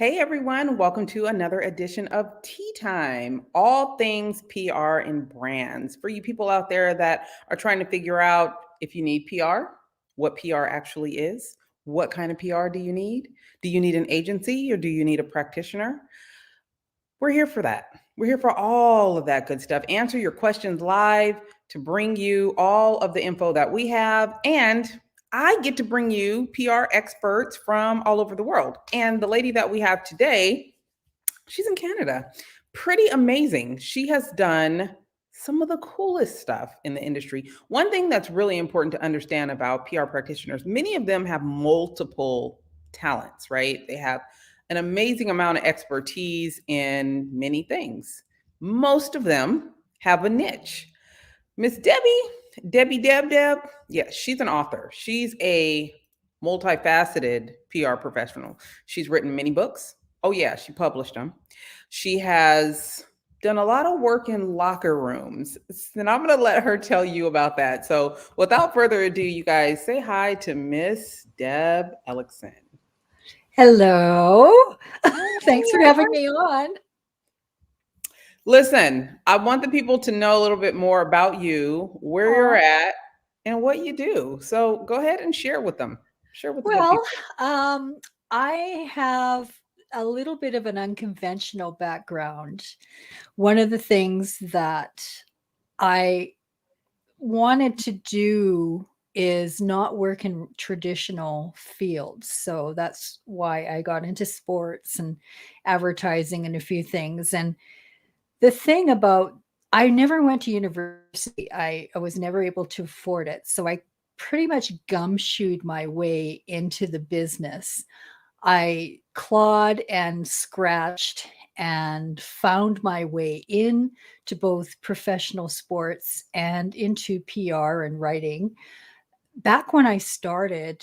Hey everyone, welcome to another edition of Tea Time, all things PR and brands. For you people out there that are trying to figure out if you need PR, what PR actually is, what kind of PR do you need? Do you need an agency or do you need a practitioner? We're here for that. We're here for all of that good stuff. Answer your questions live to bring you all of the info that we have. And I get to bring you PR experts from all over the world. And the lady that we have today, she's in Canada. Pretty amazing. She has done some of the coolest stuff in the industry. One thing that's really important to understand about PR practitioners, many of them have multiple talents, right? They have an amazing amount of expertise in many things. Most of them have a niche. Miss Deb, yeah, she's an author. She's a multifaceted PR professional. She's written many books. Oh, yeah, she published them. She has done a lot of work in locker rooms. And I'm going to let her tell you about that. So, without further ado, you guys say hi to Miss Deb Elicksen. Hello. Thanks for having me on. Listen, I want the people to know a little bit more about you, where you're Aw. at, and what you do. So go ahead and share with them. Share with the good Well, people. um, I have a little bit of an unconventional background. One of the things that I wanted to do is not work in traditional fields. So that's why I got into sports and advertising and a few things. And the thing about I never went to university. I was never able to afford it. So I pretty much gumshoed my way into the business. I clawed and scratched and found my way in to both professional sports and into PR and writing. Back when I started,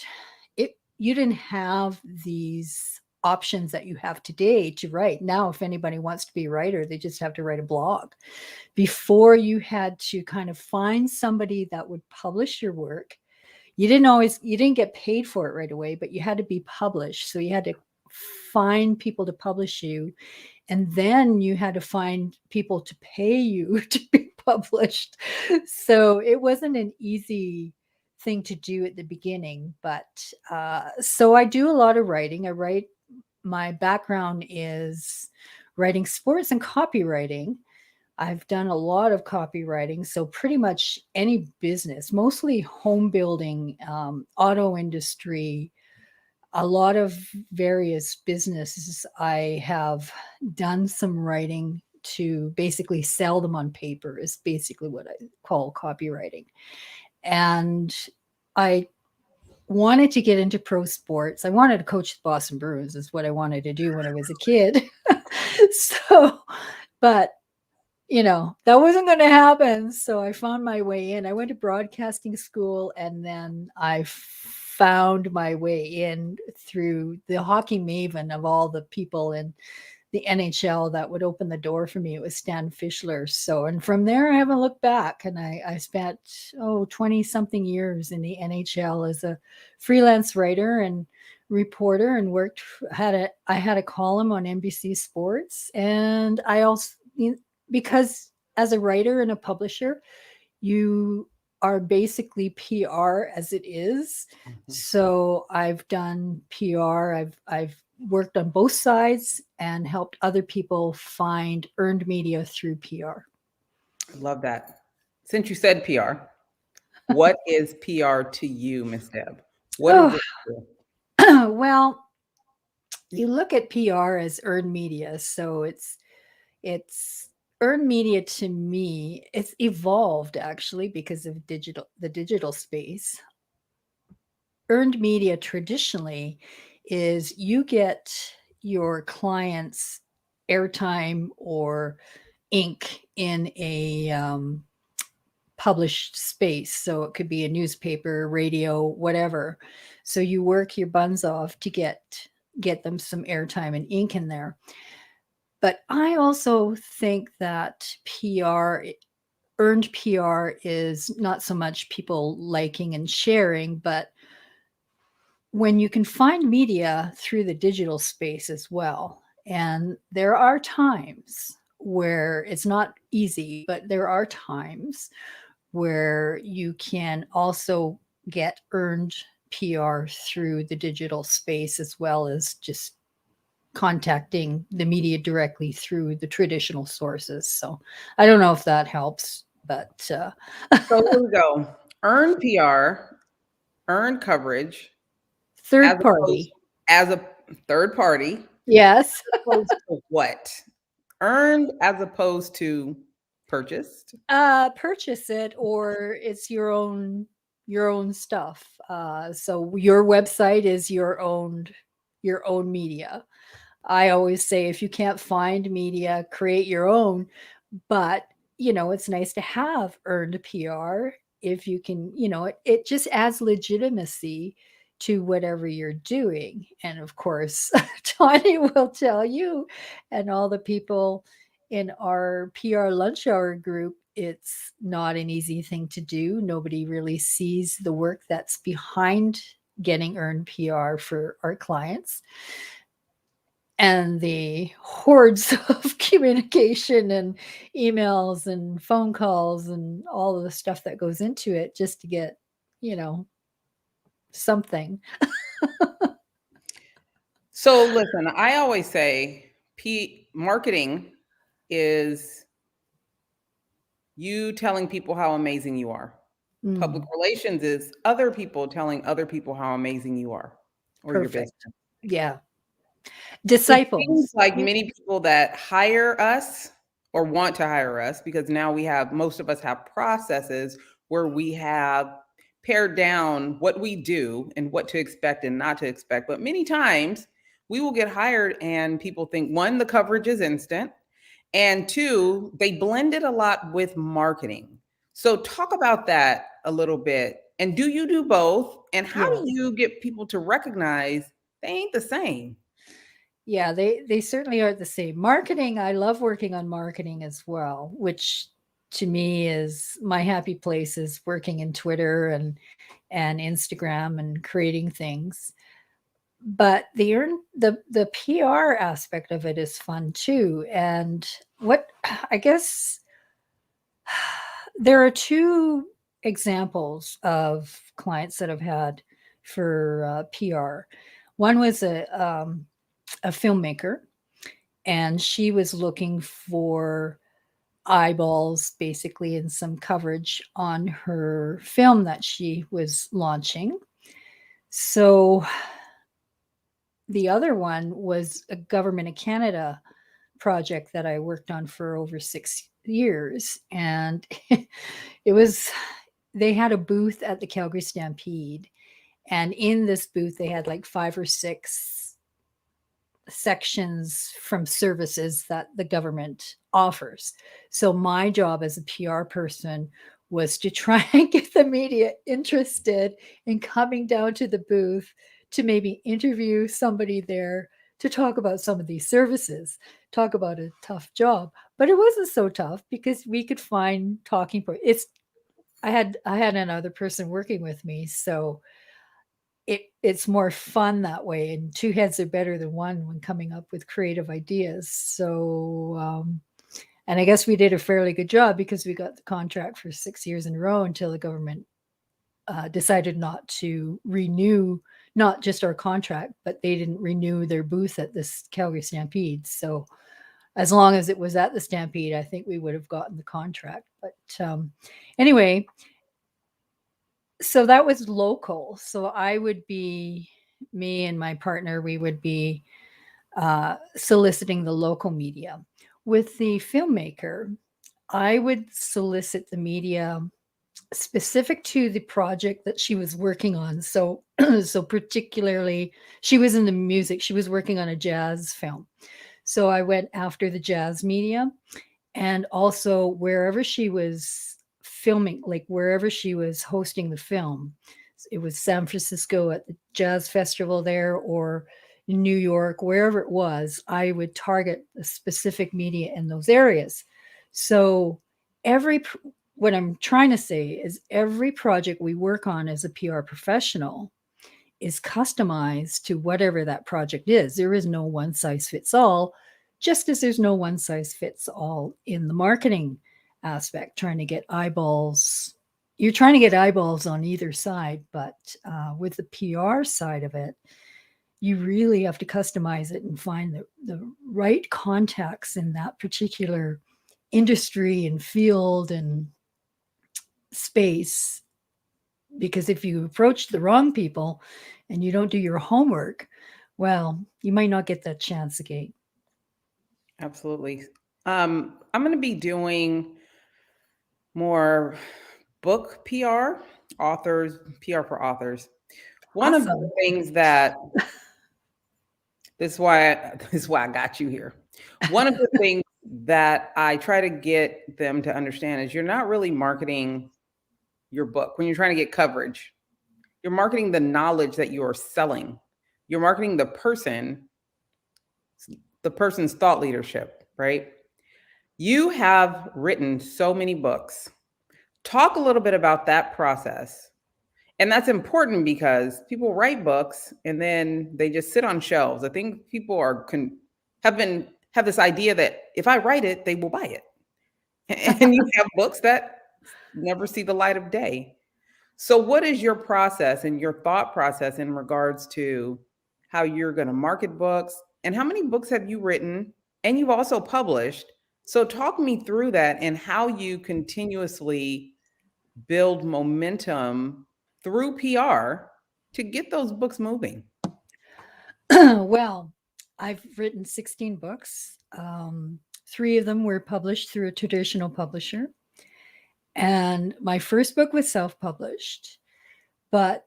it you didn't have these options that you have today to write. Now, if anybody wants to be a writer, they just have to write a blog. Before, you had to kind of find somebody that would publish your work. You didn't get paid for it right away, but you had to be published. So you had to find people to publish you, and then you had to find people to pay you to be published. So it wasn't an easy thing to do at the beginning, but so I do a lot of writing. I write My background is writing sports and copywriting. I've done a lot of copywriting, so pretty much any business, mostly home building, auto industry, a lot of various businesses. I have done some writing to basically sell them on paper, is basically what I call copywriting. And I wanted to get into pro sports. I wanted to coach the Boston Bruins, is what I wanted to do when I was a kid. So, but that wasn't going to happen. So I found my way in. I went to broadcasting school, and then I found my way in through the hockey maven of all the people in the NHL that would open the door for me. It was Stan Fischler. So, and from there, I haven't looked back. And I spent, 20 something years in the NHL as a freelance writer and reporter, and I had a column on NBC Sports. And I also, because as a writer and a publisher, you are basically PR as it is. Mhm. So I've done PR. I've worked on both sides and helped other people find earned media through PR. Love that. Since you said PR, what is PR to you, Miss Deb? What does Oh, it do? well, you look at PR as earned media, so it's earned media to me. It's evolved actually because of the digital space. Earned media traditionally is you get your clients airtime or ink in a published space. So it could be a newspaper, radio, whatever. So you work your buns off to get them some airtime and ink in there. But I also think that earned PR is not so much people liking and sharing, but when you can find media through the digital space as well, and there are times where it's not easy, but there are times where you can also get earned PR through the digital space as well as just contacting the media directly through the traditional sources. So I don't know if that helps, but So here we go. Earn PR, earn coverage as third opposed party. as a third party, Yes. opposed to what? Earned as opposed to purchased. Purchase it, or it's your own stuff. So your website is your own media. I always say if you can't find media, create your own. But, it's nice to have earned PR if you can, it just adds legitimacy to whatever you're doing. And of course, Tanya will tell you, and all the people in our PR lunch hour group, it's not an easy thing to do. Nobody really sees the work that's behind getting earned PR for our clients, and the hordes of communication and emails and phone calls and all of the stuff that goes into it just to get, you know, something. So listen, I always say marketing is you telling people how amazing you are. Public Mm, relations is other people telling other people how amazing you are or your business. perfect. Yeah. It seems Disciples. like many people that hire us or want to hire us, because now most of us have processes where we have pared down what we do and what to expect and not to expect. But many times we will get hired and people think, one, the coverage is instant, and two, they blend it a lot with marketing. So talk about that a little bit. And do you do both? And how do Yeah. you get people to recognize they ain't the same? Yeah, they certainly are the same. Marketing, I love working on marketing as well, which to me is my happy place, is working in Twitter and Instagram and creating things. But the PR aspect of it is fun too. And what I guess there are two examples of clients that I've had for PR. One was a filmmaker, and she was looking for eyeballs basically and some coverage on her film that she was launching. So the other one was a Government of Canada project that I worked on for over 6 years. And it was, they had a booth at the Calgary Stampede. And in this booth, they had like 5 or 6 sections from services that the government offers. So my job as a PR person was to try and get the media interested in coming down to the booth to maybe interview somebody there to talk about some of these services, talk about a tough job. But it wasn't so tough because we could find talking points. I had another person working with me, so it's more fun that way, and two heads are better than one when coming up with creative ideas. So and I guess we did a fairly good job because we got the contract for 6 years in a row until the government decided not to renew not just our contract, but they didn't renew their booth at this Calgary Stampede. So as long as it was at the Stampede, I think we would have gotten the contract. But anyway, so that was local. So me and my partner, we would be soliciting the local media. With the filmmaker, I would solicit the media specific to the project that she was working on. So, so particularly, she was in the music. She was working on a jazz film. So I went after the jazz media, and also wherever she was filming, like wherever she was hosting the film. It was San Francisco at the jazz festival there, or New York, wherever it was. I would target a specific media in those areas. So every what I'm trying to say is every project we work on as a PR professional is customized to whatever that project is. There is no one size fits all, just as there's no one size fits all in the marketing aspect, trying to get eyeballs. You're trying to get eyeballs on either side, but with the PR side of it, you really have to customize it and find the right contacts in that particular industry and field and space. Because if you approach the wrong people and you don't do your homework, well, you might not get that chance again. Absolutely. I'm going to be doing more book PR, authors, PR for authors. One of the Awesome. things that this is why I got you here. One of the things that I try to get them to understand is you're not really marketing your book when you're trying to get coverage. You're marketing the knowledge that you are selling. You're marketing the person's thought leadership, right? You have written so many books. Talk a little bit about that process. And that's important because people write books and then they just sit on shelves. I think people have this idea that if I write it, they will buy it. And you have books that never see the light of day. So what is your process and your thought process in regards to how you're going to market books, and how many books have you written and you've also published? So talk me through that and how you continuously build momentum through PR to get those books moving. Well, I've written 16 books. 3 of them were published through a traditional publisher. And my first book was self-published, but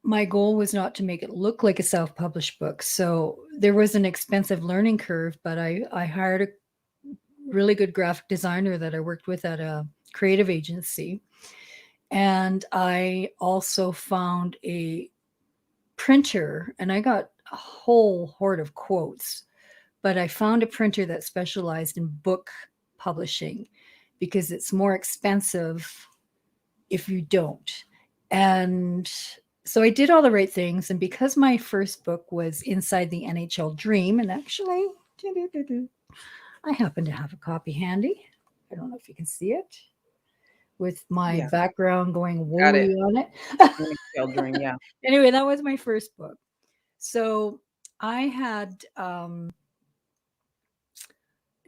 my goal was not to make it look like a self-published book. So there was an expensive learning curve, but I hired a really good graphic designer that I worked with at a creative agency. And I also found a printer, and I got a whole horde of quotes, but I found a printer that specialized in book publishing because it's more expensive if you don't. And so I did all the right things. And because my first book was Inside the NHL Dream, and actually, I happen to have a copy handy. I don't know if you can see it with my background going woolly on it. NHL Dream, yeah. Anyway, that was my first book. So I had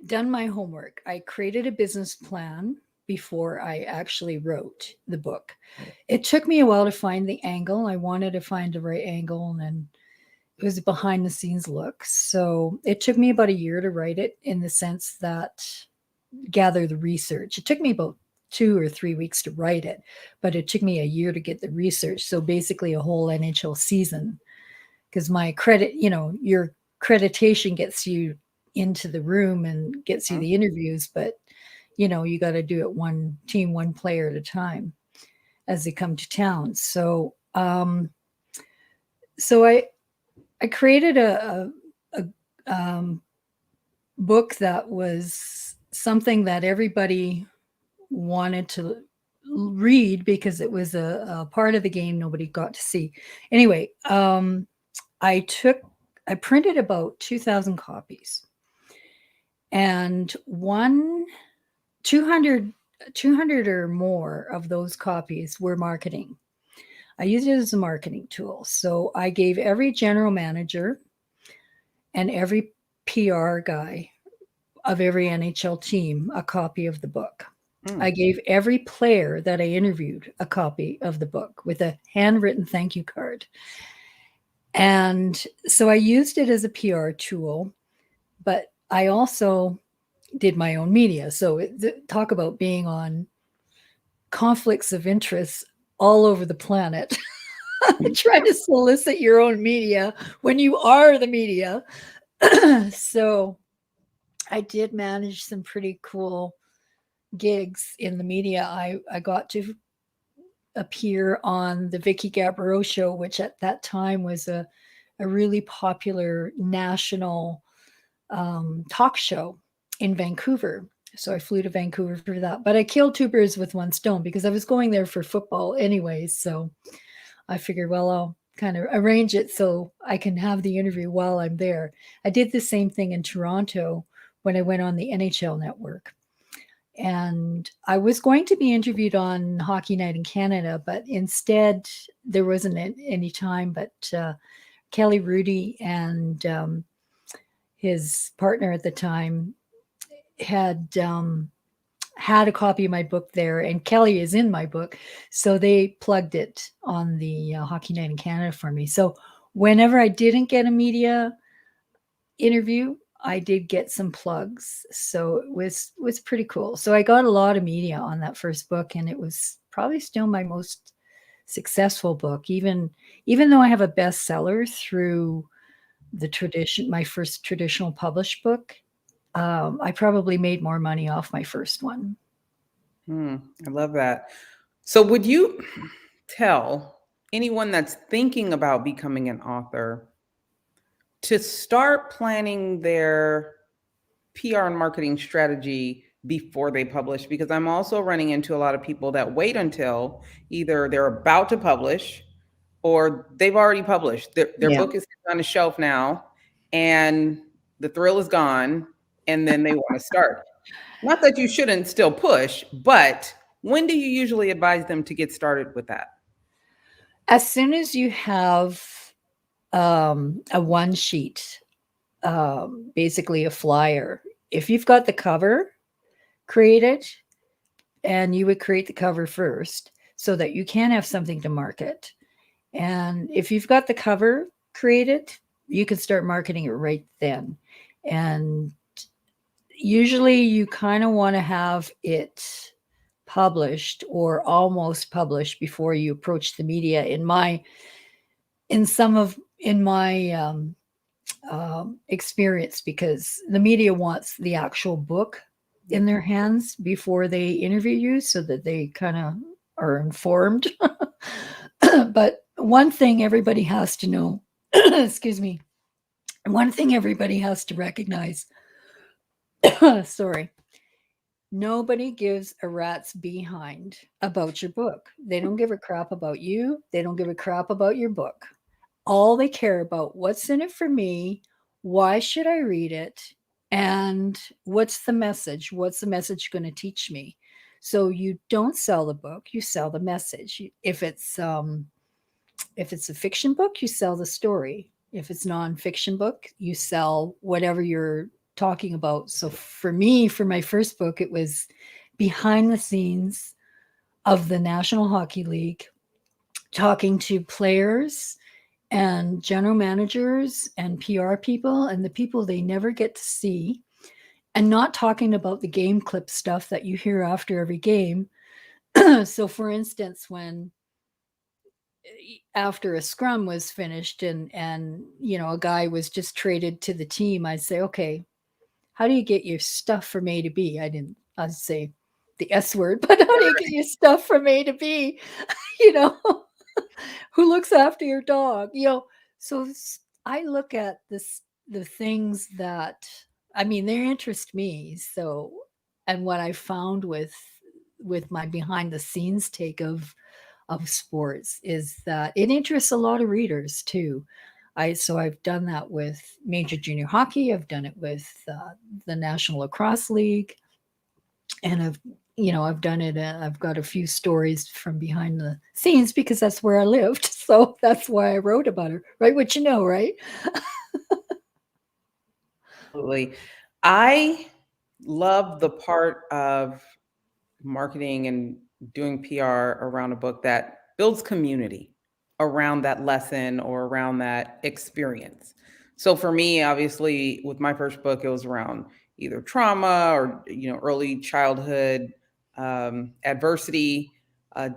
done my homework. I created a business plan before I actually wrote the book. It took me a while to find the angle. I wanted to find the right angle, and then it was a behind the scenes look. So it took me about a year to write it, in the sense that gather the research. It took me about 2 or 3 weeks to write it, but it took me a year to get the research. So basically a whole NHL season, because my credit, your accreditation gets you into the room and gets you the interviews, but you got to do it one team, one player at a time as they come to town. So I created a book that was something that everybody wanted to read, because it was a part of the game nobody got to see. Anyway, I printed about 2,000 copies, and 200 or more of those copies were marketing. I used it as a marketing tool. So I gave every general manager and every PR guy of every NHL team a copy of the book. I gave every player that I interviewed a copy of the book with a handwritten thank you card. And so I used it as a PR tool, but I also did my own media. So talk about being on conflicts of interest all over the planet. Trying to solicit your own media when you are the media. So I did manage some pretty cool gigs in the media. I got to appear on the Vicky Gabbro show, which at that time was a really popular national talk show in Vancouver. So I flew to Vancouver for that. But I killed 2 birds with 1 stone, because I was going there for football anyways. So I figured, well, I'll kind of arrange it so I can have the interview while I'm there. I did the same thing in Toronto when I went on the NHL network. And I was going to be interviewed on Hockey Night in Canada, but instead there wasn't any time. But Kelly Rudy and his partner at the time had had a copy of my book there, and Kelly is in my book, so they plugged it on the Hockey Night in Canada for me. So whenever I didn't get a media interview, I did get some plugs, so it was pretty cool. So I got a lot of media on that first book, and it was probably still my most successful book, even though I have a bestseller through my first traditional published book. I probably made more money off my first one. I love that. So would you tell anyone that's thinking about becoming an author to start planning their PR and marketing strategy before they publish? Because I'm also running into a lot of people that wait until either they're about to publish or they've already published. Their Yeah. book is on a shelf now and the thrill is gone, and then they want to start. Not that you shouldn't still push, but when do you usually advise them to get started with that? As soon as you have a one sheet, basically a flyer, if you've got the cover created, and you would create the cover first so that you can have something to market. And if you've got the cover created, you can start marketing it right then. And usually you kind of want to have it published or almost published before you approach the media. In my experience, because the media wants the actual book in their hands before they interview you so that they kind of are informed. But one thing everybody has to know, excuse me, one thing everybody has to recognize, sorry, nobody gives a rat's behind about your book. They don't give a crap about you. They don't give a crap about your book. All they care about, what's in it for me? Why should I read it? And what's the message? What's the message going to teach me? So you don't sell the book, you sell the message. If it's a fiction book, you sell the story. If it's nonfiction book, you sell whatever you're talking about. So for me, for my first book, it was behind the scenes of the National Hockey League, talking to players and general managers and PR people and the people they never get to see, and not talking about the game clip stuff that you hear after every game. So for instance, when after a scrum was finished and a guy was just traded to the team, I'd say, okay, how do you get your stuff from A to B? I'd say the S word, but how do you get your stuff from A to B? you know who looks after your dog? So I look at the things that, they interest me. So, and what I found with my behind the scenes take of sports is that it interests a lot of readers too. I've done that with Major Junior Hockey. I've done it with the National Lacrosse League, and I've done it. I've got a few stories from behind the scenes because that's where I lived. So that's why I wrote about her, right? What right? Absolutely. I love the part of marketing and doing PR around a book that builds community around that lesson or around that experience. So for me, obviously, with my first book, it was around either trauma or early childhood adversity,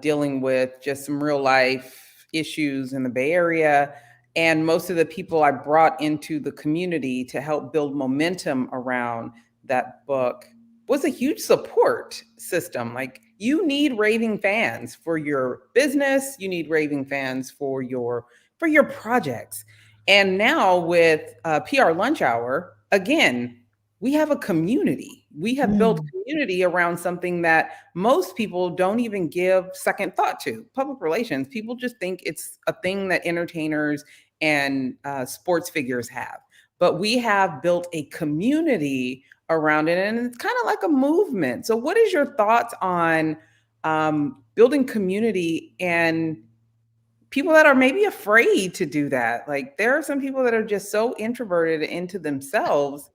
dealing with just some real life issues in the Bay Area. And most of the people I brought into the community to help build momentum around that book was a huge support system. Like, you need raving fans for your business, you need raving fans for your projects. And now with PR Lunch Hour, again, we have a community. We have built Mm. community around something that most people don't even give second thought to. Public relations, people just think it's a thing that entertainers and sports figures have. But we have built a community around it, and it's kind of like a movement. So, what is your thoughts on building community and people that are maybe afraid to do that? Like, there are some people that are just so introverted into themselves,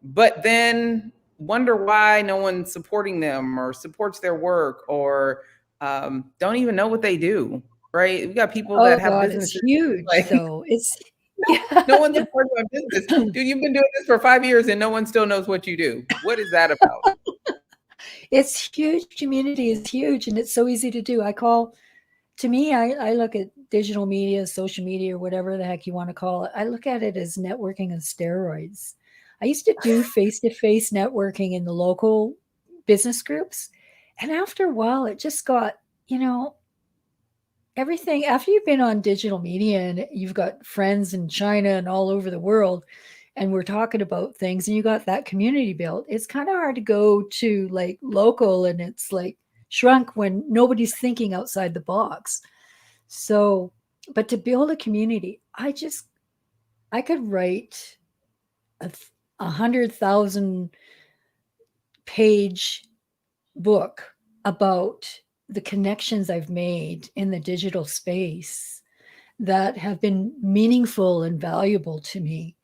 but then wonder why no one's supporting them or supports their work, or don't even know what they do. Right? We got people that Oh have God, it's businesses huge like though. It's no yeah. one supports my business. Dude, you've been doing this for 5 years and no one still knows what you do. What is that about? It's huge. Community is huge and it's so easy to do. To me, I look at digital media, social media, or whatever the heck you want to call it. I look at it as networking on steroids. I used to do face to face networking in the local business groups. And after a while, it just got, you know, everything after you've been on digital media and you've got friends in China and all over the world, and we're talking about things and you got that community built, it's kind of hard to go to like local and it's like shrunk when nobody's thinking outside the box. So, but to build a community, I could write a 100,000 page book about the connections I've made in the digital space that have been meaningful and valuable to me,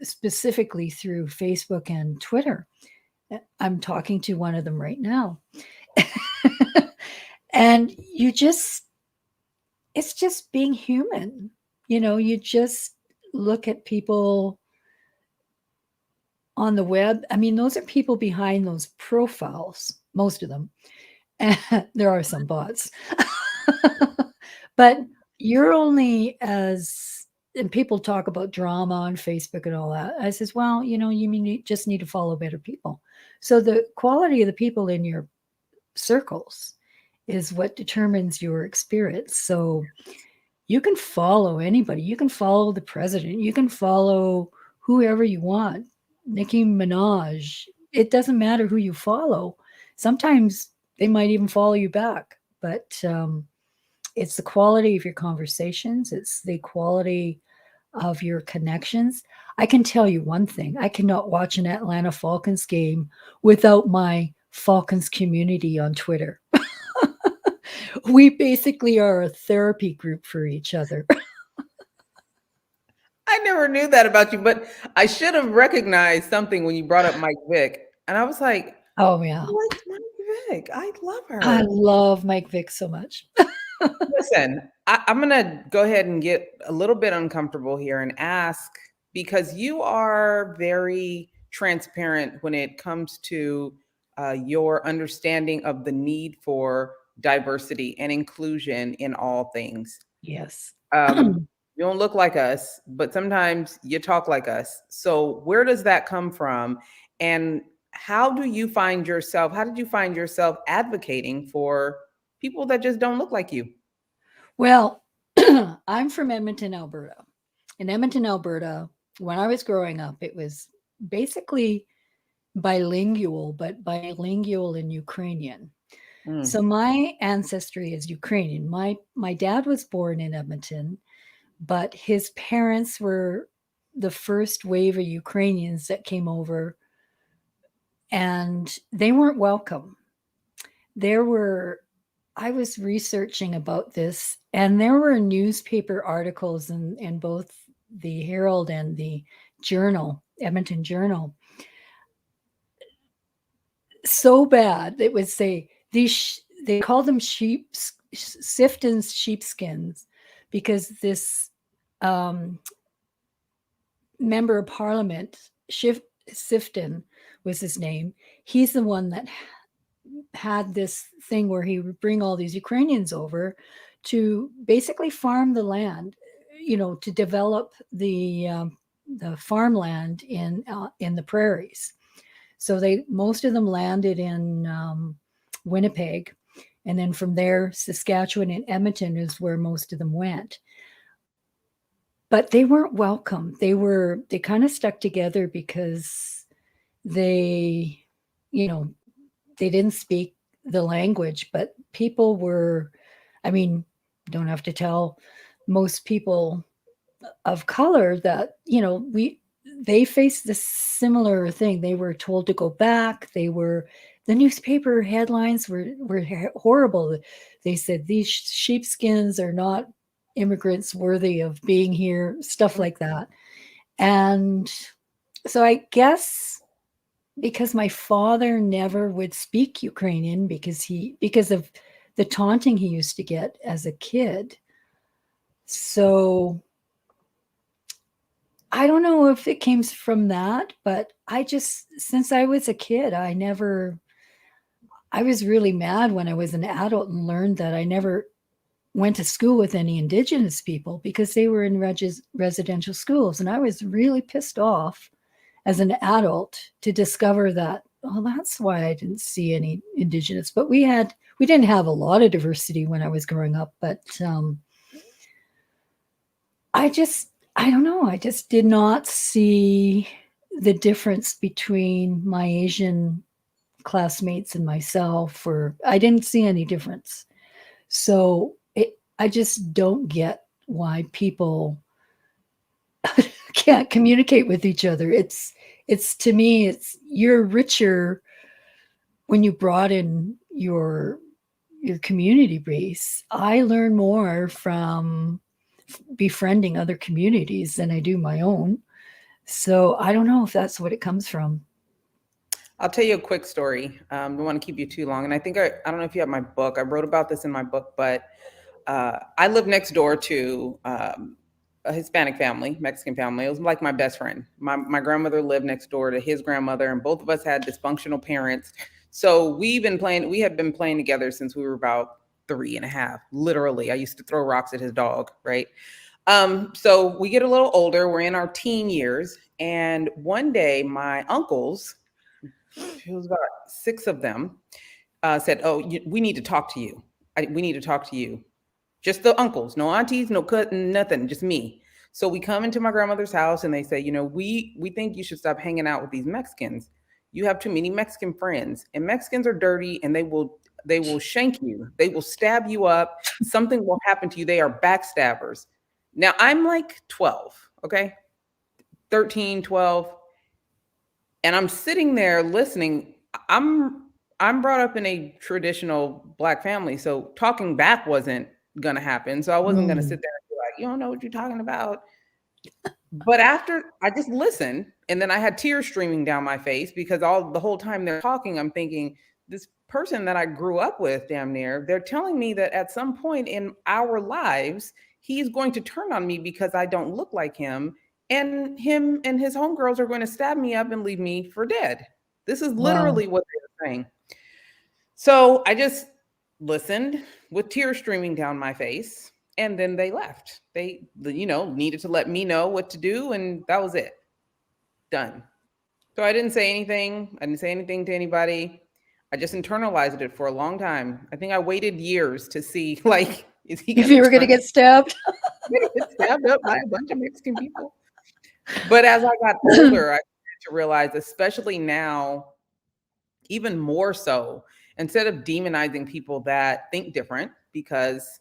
specifically through Facebook and Twitter. I'm talking to one of them right now. And it's just being human. You just look at people on the web. I mean, those are people behind those profiles, most of them. And there are some bots. But you're only as, and people talk about drama on Facebook and all that. I says, well, just need to follow better people. So the quality of the people in your circles is what determines your experience. So you can follow anybody. You can follow the president. You can follow whoever you want. Nicki Minaj. It doesn't matter who you follow. Sometimes they might even follow you back. But it's the quality of your conversations. It's the quality of your connections. I can tell you one thing. I cannot watch an Atlanta Falcons game without my Falcons community on Twitter. We basically are a therapy group for each other. I never knew that about you, but I should have recognized something when you brought up Mike Vick. And I was like, Oh, yeah. who likes Mike Vick? I love I her. love Mike Vick so much. Listen, I'm going to go ahead and get a little bit uncomfortable here and ask, because you are very transparent when it comes to your understanding of the need for diversity and inclusion in all things. Yes. You don't look like us, but sometimes you talk like us. So where does that come from? And how did you find yourself advocating for people that just don't look like you? Well, I'm from Edmonton, Alberta. In Edmonton, Alberta, when I was growing up, it was basically bilingual, but bilingual in Ukrainian. So Mm. my ancestry is Ukrainian. My dad was born in Edmonton, but his parents were the first wave of Ukrainians that came over, and they weren't welcome. There were I was researching about this, and there were newspaper articles in both the Herald and the Journal, Edmonton Journal, so bad it would say they called them Sifton's sheepskins, because this um, member of parliament, Sifton was his name. He's the one that had this thing where he would bring all these Ukrainians over to basically farm the land, to develop the farmland in the prairies. So most of them landed in Winnipeg, and then from there, Saskatchewan and Edmonton is where most of them went. But they weren't welcome. They kind of stuck together because they, you know, they didn't speak the language, but people were, I mean, don't have to tell most people of color that, they faced this similar thing. They were told to go back. The newspaper headlines were horrible. They said these sheepskins are not immigrants worthy of being here, stuff like that. And so I guess because my father never would speak Ukrainian because of the taunting he used to get as a kid. So I don't know if it came from that, but since I was a kid, I was really mad when I was an adult and learned that I never went to school with any Indigenous people because they were in residential schools. And I was really pissed off as an adult to discover that, oh, that's why I didn't see any Indigenous. But we didn't have a lot of diversity when I was growing up, but I don't know. I just did not see the difference between my Asian classmates and myself, or I didn't see any difference. So I just don't get why people can't communicate with each other. It's to me, you're richer when you broaden your community base. I learn more from befriending other communities than I do my own. So I don't know if that's what it comes from. I'll tell you a quick story. I don't want to keep you too long. And I think I don't know if you have my book. I wrote about this in my book, but I live next door to a Hispanic family, Mexican family. It was like my best friend. My grandmother lived next door to his grandmother, and both of us had dysfunctional parents. So we had been playing together since we were about 3.5. Literally, I used to throw rocks at his dog, right? So we get a little older. We're in our teen years. And one day, my uncles, it was about 6 of them, said, "Oh, we need to talk to you. We need to talk to you." Just the uncles, no aunties, no cousin, nothing, just me. So we come into my grandmother's house and they say, we think you should stop hanging out with these Mexicans. You have too many Mexican friends, and Mexicans are dirty, and they will shank you. They will stab you up. Something will happen to you. They are backstabbers. Now I'm like 12, okay? 13, 12. And I'm sitting there listening. I'm brought up in a traditional Black family, so talking back wasn't gonna happen. So I wasn't gonna sit there and be like, "You don't know what you're talking about." But after I just listened, and then I had tears streaming down my face because the whole time they're talking, I'm thinking, this person that I grew up with, damn near, they're telling me that at some point in our lives, he's going to turn on me because I don't look like him and his homegirls are going to stab me up and leave me for dead. This is Wow. literally what they were saying. So I just listened with tears streaming down my face, and then they left. They, needed to let me know what to do, and that was it. Done. So I didn't say anything. I didn't say anything to anybody. I just internalized it for a long time. I think I waited years to see, like, is he If going to you were going to turn get stabbed. get stabbed up by a bunch of Mexican people? But as I got older, I started to realize, especially now, even more so, instead of demonizing people that think different, because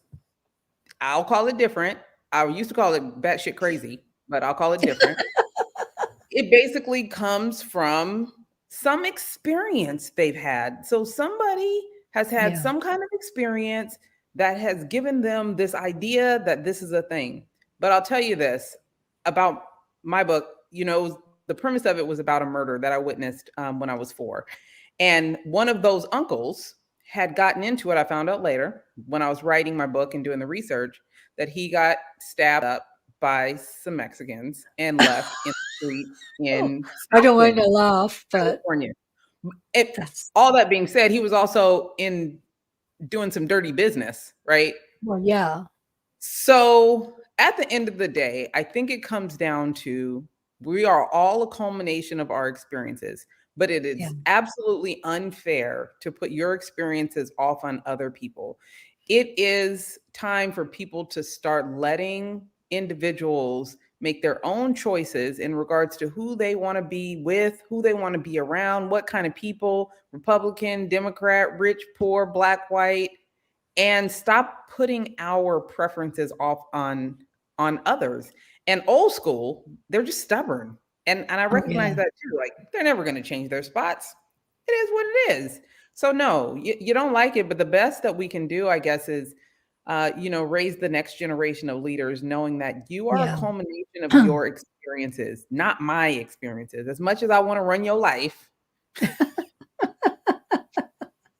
I'll call it different. I used to call it batshit crazy, but I'll call it different. It basically comes from some experience they've had. So somebody has had Yeah. some kind of experience that has given them this idea that this is a thing. But I'll tell you this about my book. The premise of it was about a murder that I witnessed when I was 4. And one of those uncles had gotten into it. I found out later when I was writing my book and doing the research that he got stabbed up by some Mexicans and left in the street Oh, in I don't want Stockton, to laugh, but California. It, that's, all that being said, he was also in doing some dirty business, right? well, yeah. So at the end of the day, I think it comes down to we are all a culmination of our experiences, but it Yeah. is absolutely unfair to put your experiences off on other people. It is time for people to start letting individuals make their own choices in regards to who they want to be with, who they want to be around, what kind of people, Republican, Democrat, rich, poor, black, white, and stop putting our preferences off on others. And old school, they're just stubborn. And I Oh yeah. recognize that too. Like they're never going to change their spots. It is what it is. So no, you don't like it, but the best that we can do, I guess, is raise the next generation of leaders, knowing that you are a Yeah. culmination of your experiences, not my experiences. As much as I want to run your life,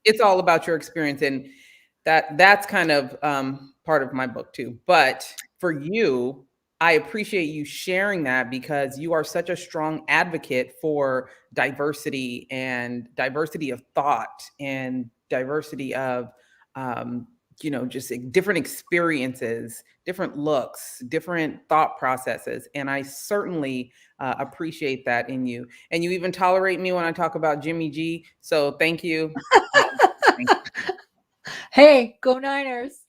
it's all about your experience. And that's kind of part of my book too. But for you, I appreciate you sharing that because you are such a strong advocate for diversity of thought and diversity of just different experiences, different looks, different thought processes. And I certainly appreciate that in you. And you even tolerate me when I talk about Jimmy G. So thank you. Thank you. Hey, go Niners.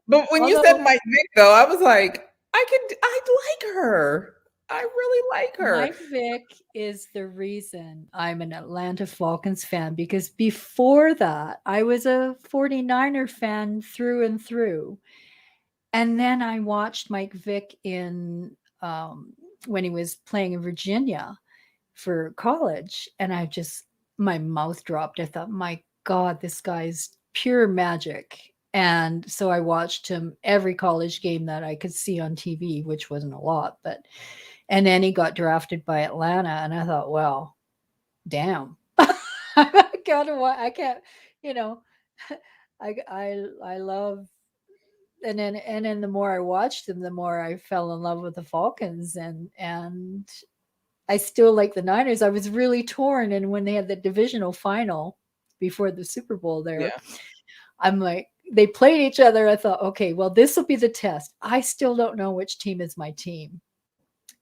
But when you said Although Mike Vick, though, I was like, I like her. I really like her. Mike Vick is the reason I'm an Atlanta Falcons fan, because before that, I was a 49er fan through and through. And then I watched Mike Vick when he was playing in Virginia for college, and my mouth dropped. I thought, my God, this guy's pure magic. And so I watched him every college game that I could see on TV, which wasn't a lot, and then he got drafted by Atlanta, and I thought, well, damn. I gotta I can't, you know, I love, and then the more I watched them, the more I fell in love with the Falcons, and I still like the Niners. I was really torn, and when they had the divisional final before the Super Bowl there, Yeah, I'm like, they played each other. I thought, okay, well, this will be the test. I still don't know which team is my team.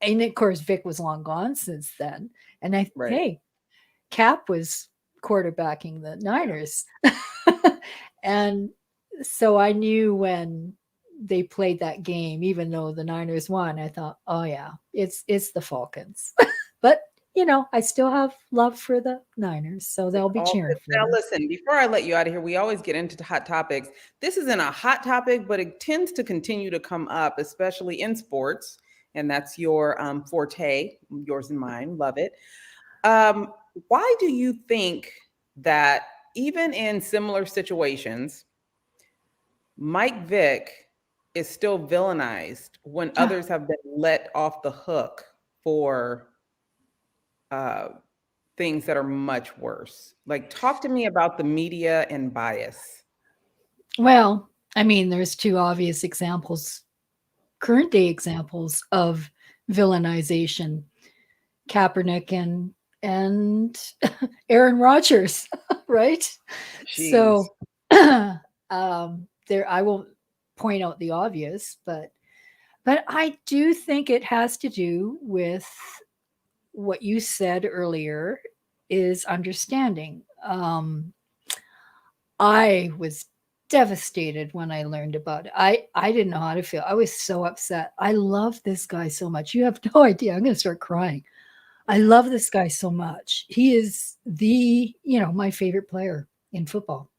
And of course, Vic was long gone since then. And right. hey, Cap was quarterbacking the Yeah. Niners. And so I knew when they played that game, even though the Niners won, I thought, oh yeah, it's the Falcons. But I still have love for the Niners, so It's they'll be all cheering good. for Now, them. listen, before I let you out of here, we always get into hot topics. This isn't a hot topic, but it tends to continue to come up, especially in sports. And that's your forte, yours and mine. Love it. Why do you think that even in similar situations, Mike Vick is still villainized when others have been let off the hook for uh, things that are much worse? Like, talk to me about the media and bias. Well, I mean, there's two obvious examples, current day examples of villainization: Kaepernick and Aaron Rodgers, right? Jeez. So there, I won't point out the obvious, but I do think it has to do with what you said earlier, is understanding. I was devastated when I learned about it. I didn't know how to feel. I was so upset. I love this guy so much. You have no idea. I'm going to start crying. I love this guy so much. He is my favorite player in football.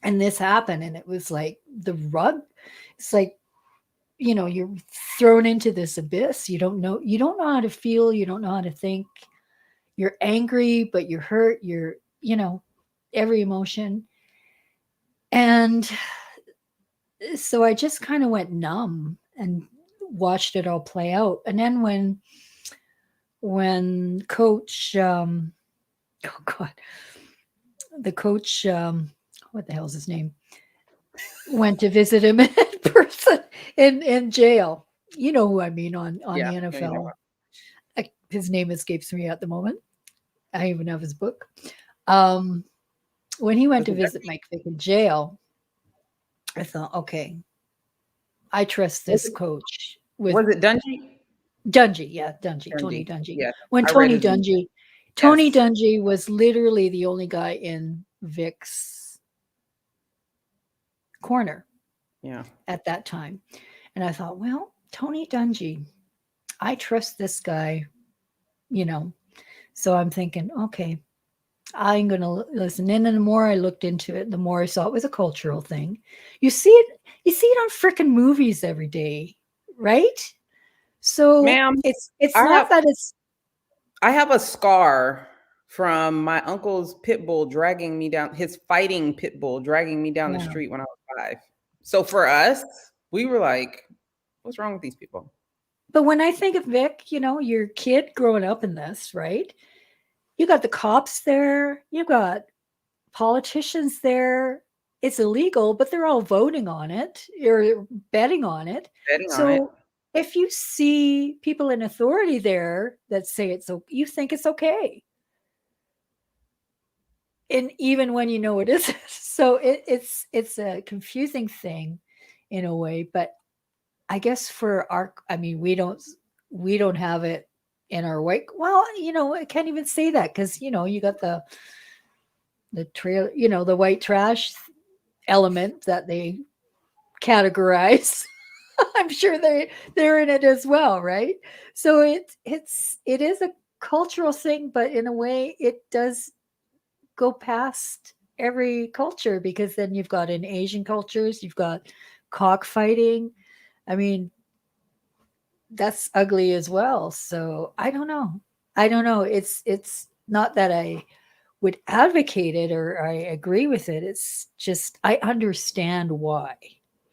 And this happened, and it was like the rug. It's like, you're thrown into this abyss. You don't know how to feel. You don't know how to think. You're angry, but you're hurt. Every emotion. And so I just kind of went numb and watched it all play out. And then when coach oh god, the coach, what the hell's his name, went to visit him in person in jail. You know who I mean, on Yeah. the No, you know NFL. what? His name escapes me at the moment. I even have his book. Um, when he went Was to it visit Dundee? Mike Vick in jail, I thought, okay, I trust Was this it, coach with was it Dungy? Dungy. Yeah, Dungy, Tony Dundee. Dungy. Yes. When I read Tony his book. Dungy, Tony Yes. Dungy was literally the only guy in Vic's corner Yeah. at that time. And I thought, well, Tony Dungy, I trust this guy, you know. So I'm thinking, okay, I'm going to listen in. And the more I looked into it, the more I saw it was a cultural thing. You see it, you see it on freaking movies every day, right? So Ma'am, it's I not have that it's I have a scar from my uncle's pit bull dragging me down, his fighting pit bull dragging me down the yeah. street when I was 5. So for us, we were like, what's wrong with these people? But when I think of Vic, your kid growing up in this, right? You got the cops there, you got politicians there. It's illegal, but they're all voting on it or betting on it. Betting on it. So if you see people in authority there that say you think it's okay, and even when you know it isn't. So it's a confusing thing in a way. But I guess I mean, we don't have it in our wake. Well, I can't even say that because you got the trail, the white trash element that they categorize. I'm sure they're in it as well, right? So it is a cultural thing, but in a way it does go past every culture, because then you've got in Asian cultures, you've got cockfighting. I mean, that's ugly as well. So I don't know. It's not that I would advocate it or I agree with it. It's just I understand why.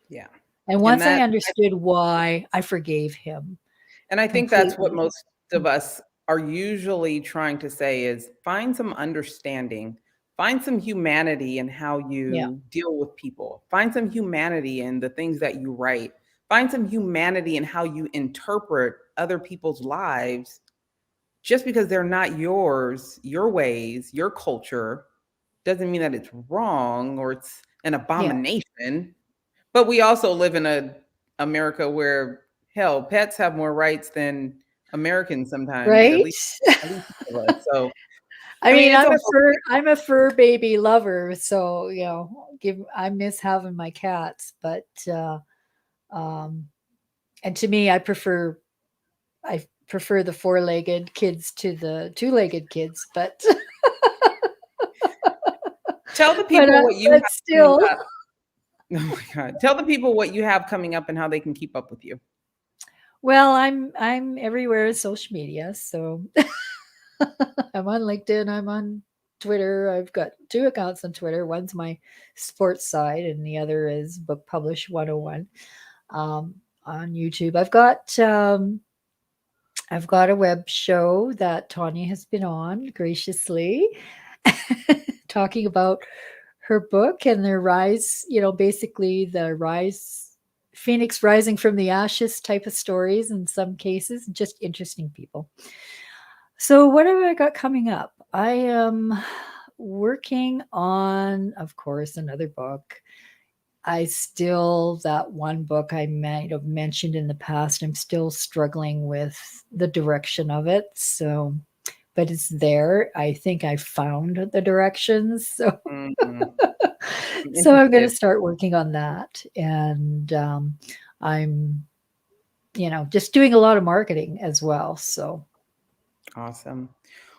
Yeah. And And once I that understood why, I forgave him and I think that's what completely. most of us are usually trying to say is find some understanding, find some humanity in how Yeah. you deal with people, find some humanity in the things that you write, find some humanity in how you interpret other people's lives. Just because they're not yours, your ways, your culture, doesn't mean that it's wrong or it's an Yeah. abomination. But we also live in a America where hell, pets have more rights than Americans sometimes, Right? at least some of us. So I I mean mean, it's a I'm a whole fur thing. I'm a fur baby lover, so give I miss having my cats, but um and to me I prefer the four-legged kids to the two-legged kids, but Tell the but people what you but have coming still. up. Oh my God. Tell the people what you have coming up and how they can keep up with you. Well, I'm everywhere in social media, so I'm on LinkedIn, I'm on Twitter. I've got two accounts on Twitter. One's my sports side, and the other is Book Publish 101. On YouTube, I've got a web show that Tanya has been on graciously, talking about her book and their rise. Basically the rise, phoenix rising from the ashes type of stories in some cases, just interesting people. So, what have I got coming up? I am working on, of course, another book. That one book I might have mentioned in the past, I'm still struggling with the direction of it. So, but it's there. I think I found the directions. So, Mhm. I'm so I'm going to interested. start working on that. And I'm, just doing a lot of marketing as well. So, Awesome.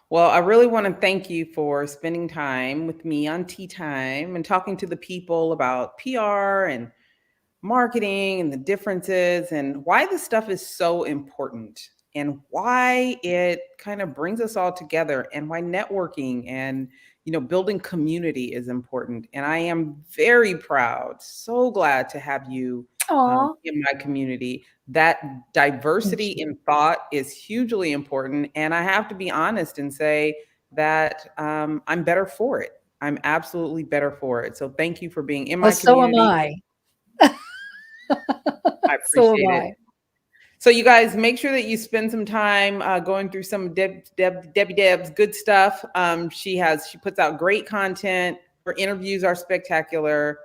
Well, I really want to thank you for spending time with me on Tea Time and talking to the people about PR and marketing and the differences and why this stuff is so important and why it kind of brings us all together and why networking and building community is important. And I am very proud, so glad to have you oh, in my community. That thank diversity you. in thought is hugely important, and I have to be honest and say that I'm better for it. I'm absolutely better for it. So thank you for being in Well, my so am community. I. I So am appreciate it. I. So you guys make sure that you spend some time going through some of Debbie Deb's good stuff. She puts out great content. Her interviews are spectacular,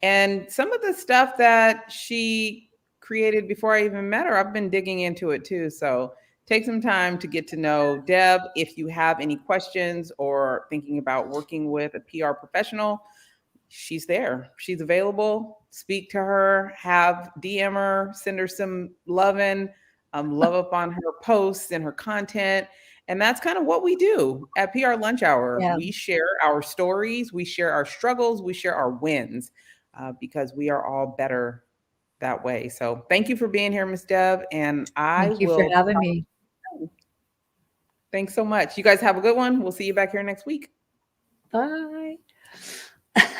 and some of the stuff that she created before I even met her, I've been digging into it too. So take some time to get to know Deb. If you have any questions or thinking about working with a PR professional, she's there. She's available. Speak to her, have DM her, send her some loving, love up on her posts and her content. And that's kind of what we do at PR Lunch Hour. Yeah. We share our stories, we share our struggles, we share our wins, because we are all better that way. So thank you for being here, Miss Deb. And I Thank you for will. having me. Thanks so much. You guys have a good one. We'll see you back here next week. Bye.